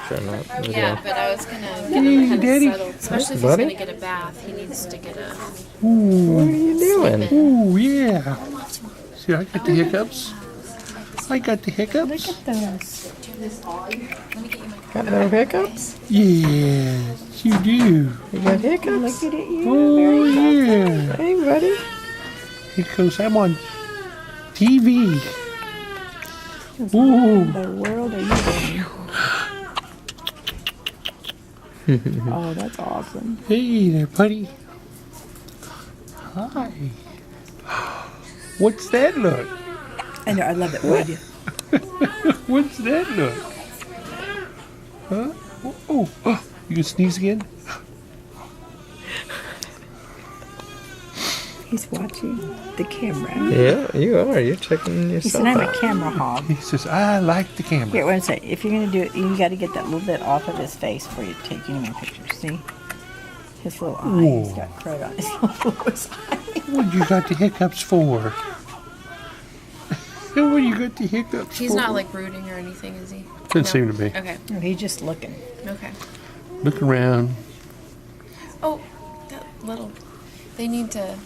Sure not. Yeah, but I was gonna get him kind Daddy. of settled, especially if he's Buddy? gonna get a bath. He needs to get a. What are you doing? Ooh, yeah. See, I got the hiccups. I got the hiccups. Look at those. Got no hiccups? Yes, you do. You got hiccups? Look at you. Oh, yeah. Hey, buddy. Because I'm on TV. Ooh. What in the world are you doing? Oh, that's awesome. Hey there, buddy. Hi. What's that look? I know, I love it. Would you? What's that look? Huh? Oh, you can sneeze again? He's watching the camera. Yeah, you are. You're checking He yourself said, I'm a out. camera hog. He says, I like the camera. Here, wait a second. If you're going to do it, you got to get that little bit off of his face before you take any more pictures. See? His little eye. He's got crud on his little eye. What you got the hiccups for? What you got the hiccups He's for? not like brooding or anything, is he? Doesn't seem to be. Okay. No, he's just looking. Okay. Look around. Oh, that little. They need to